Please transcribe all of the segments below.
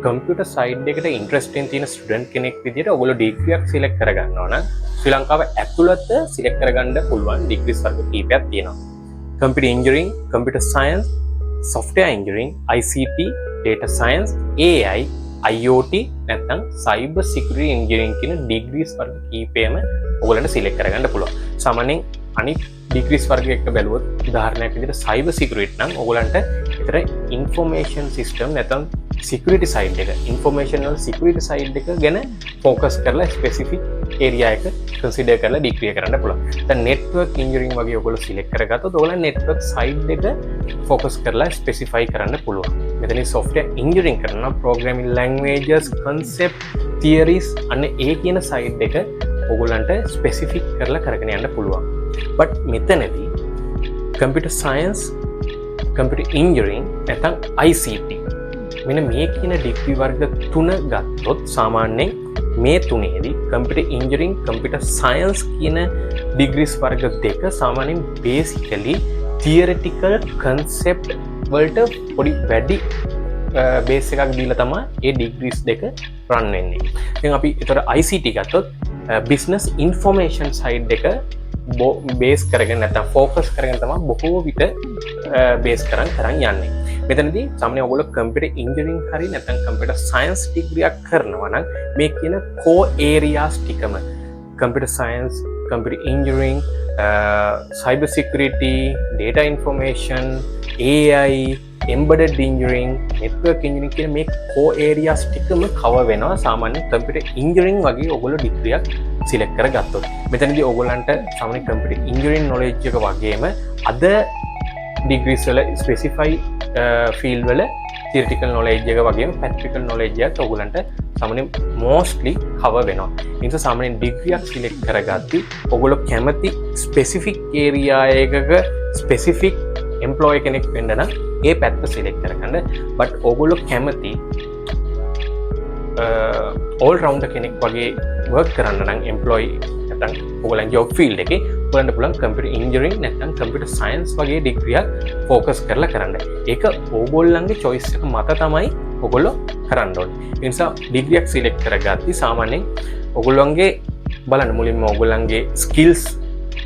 Computer side එකට interesting තියෙන student කෙනෙක් විදිහට ඔයගොල්ලෝ ඩිග්‍රියක් සිලෙක්ට් කරගන්නවා නම් ශ්‍රී ලංකාව ඇතුළත සිලෙක්ට් කරගන්න පුළුවන් ඩිග්‍රීස් වර්ග කීපයක් තියෙනවා. Computer engineering, computer science, software engineering, ICT, data science, AI, IoT නැත්නම් cyber security engineering කියන ඩිග්‍රීස් වර්ග කීපයම ඔයගොල්ලන්ට සිලෙක්ට් කරගන්න පුළුවන්. සාමාන්‍යයෙන් අනිත් ඩිග්‍රීස් වර්ග එක බැලුවොත් උදාහරණයක් විදිහට cyber security නම් ඔයගොල්ලන්ට විතර information system නැත්නම් security side එක informational security side එක ගැන focus කරලා specific area එක consider කරලා degree කරන්න පුළුවන්. දැන් network engineering වගේ ඔයගොල්ලෝ select කරගත්තොත් ඔයගොල්ලන් network side එක focus කරලා specify කරන්න පුළුවන්. මෙතන software engineering කරනවා programming languages, concept, theories අන්න ඒ කියන side එක ඔයගොල්ලන්ට specific කරලා කරගෙන යන්න පුළුවන්. but මෙතනදී computer science, computer engineering නැත්නම් ICT මෙන්න මේ කියන ඩිග්‍රී වර්ග තුන ගත්තොත් සාමාන්‍යයෙන් මේ තුනේදී කම්පියුටර් ඉන්ජිනියරින් කම්පියුටර් සයන්ස් කියන ඩිග්‍රීස් වර්ග දෙක සාමාන්‍යයෙන් බේසිකලි තියරිටිකල් කන්සෙප්ට් වලට පොඩි වැඩි බේස් එකක් දීලා තමයි මේ ඩිග්‍රීස් දෙක රන් වෙන්නේ. දැන් අපි ඒතර ICT ගත්තොත් බිස්නස් ඉන්ෆර්මේෂන් සයිඩ් එක බේස් කරගෙන නැත්නම් ફોකස් කරගෙන තමයි බොහෝ විට බේස් කරන් යන්නේ. මෙතනදී සාමාන්‍යයෙන් ඔයගොල්ලෝ කම්පියුටර් ඉන්ජිනියරින් හරි නැත්නම් කම්පියුටර් සයන්ස් ඩිග්‍රියක් කරනවා නම් මේ කියන කෝ ඒරියාස් ටිකම computer science, computer engineering, cyber security, data information, AI, embedded engineering, network engineering කියන මේ කෝ ඒරියාස් ටිකම කවර් වෙනවා සාමාන්‍ය කම්පියුටර් ඉන්ජිනියරින් වගේ ඔයගොල්ලෝ ඩිග්‍රියක් සිලෙක්ට් කරගත්තොත්. මෙතනදී ඔයගොල්ලන්ට සාමාන්‍ය කම්පියුටර් ඉන්ජිනියරින් නොලෙජ් එක වගේම අද ඩිග්‍රීස් වල ස්පෙසිෆයි ෆීල්ඩ් වල තියරිටිකල් නොලෙජ් එක වගේම ප්‍රැක්ටිකල් නොලෙජ් එකත් ඔයගොල්ලන්ට සාමාන්‍යයෙන් මොස්ට්ලි කවර් වෙනවා. ඒ නිසා සාමාන්‍යයෙන් ඩිග්‍රියක් සිලෙක්ට් කරගatti ඔයගොල්ලෝ කැමති ස්පෙසිෆික් ඒරියා එකක ස්පෙසිෆික් එම්ප්ලොයි කෙනෙක් වෙන්න නම් ඒ පැත්ත සිලෙක්ට් කරගන්න. බට් ඔයගොල්ලෝ කැමති all rounder කෙනෙක් වගේ වර්ක් කරන්න නම් එම්ප්ලොයි නැත්නම් ඔයගොල්ලන් ජොබ් ෆීල්ඩ් එකේ ඔයගොල්ලන්ට පුළුවන් කම්පියුටර් ඉන්ජිනියරින් නැත්නම් කම්පියුටර් සයන්ස් වගේ ඩිග්‍රියක් ફોකස් කරලා කරන්න. ඒක ඕගොල්ලන්ගේ choice එක මත තමයි ඔයගොල්ලෝ කරන්න ඕනේ. ඒ නිසා ඩිග්‍රියක් සිලෙක්ට් කරගatti සාමාන්‍යයෙන් ඔයගොල්ලන්ගේ බලන්න මුලින්ම ඔයගොල්ලන්ගේ ස්කිල්ස්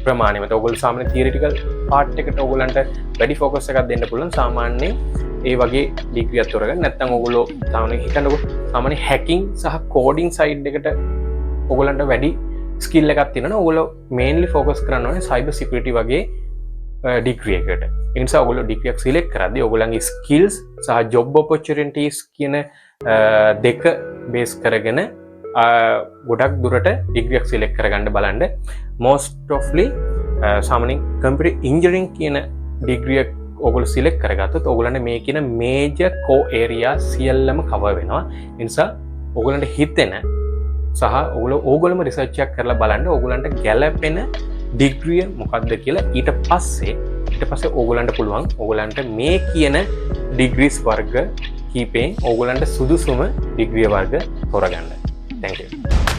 ප්‍රමාණය මත ඔයගොල්ලෝ සාමාන්‍ය තියරිටිකල් පාර්ට් එකට ඔයගොල්ලන්ට වැඩි ફોකස් එකක් දෙන්න පුළුවන්. සාමාන්‍යයෙන් ඒ වගේ ඩිග්‍රියක් තෝරගන්න. නැත්නම් ඔයගොල්ලෝ සාමාන්‍යයෙන් හිතන්නකො සාමාන්‍ය හැකින් සහ කෝඩින් සයිඩ් එකට ඔයගොල්ලන්ට වැඩි ස්කිල් එකක් තියෙනවා. ඔයගොල්ලෝ මේන්ලි ફોකස් කරන්න ඕනේ cyber security වගේ ඩිග්‍රී එකකට. ඒ නිසා ඔයගොල්ලෝ ඩිග්‍රියක් සිලෙක්ට් කරද්දී ඔයගොල්ලන්ගේ ස්කිල්ස් සහ ජොබ් ඔපොර්චුනිටිස් කියන දෙක බේස් කරගෙන ගොඩක් දුරට ඩිග්‍රියක් සිලෙක්ට් කරගන්න බලන්න. most ofly සාමාන්‍යයෙන් කම්පියුටර් ඉන්ජිනියරින් කියන ඩිග්‍රිය ඔයගොල්ලෝ සිලෙක්ට් කරගත්තොත් ඔයගොල්ලන්ට මේ කියන මේජර් කෝ ඒරියා සියල්ලම කවර් වෙනවා. ඒ නිසා ඔයගොල්ලන්ට හිතෙන සහ ඕගොල්ලොම රිසර්ච් එකක් කරලා බලන්න ඕගොල්ලන්ට ගැලපෙන ඩිග්‍රිය මොකක්ද කියලා. ඊට පස්සේ ඕගොල්ලන්ට පුළුවන් ඕගොල්ලන්ට මේ කියන ඩිග්‍රීස් වර්ග කීපෙන් ඕගොල්ලන්ට සුදුසුම ඩිග්‍රිය වර්ග තෝරගන්න. Thank you.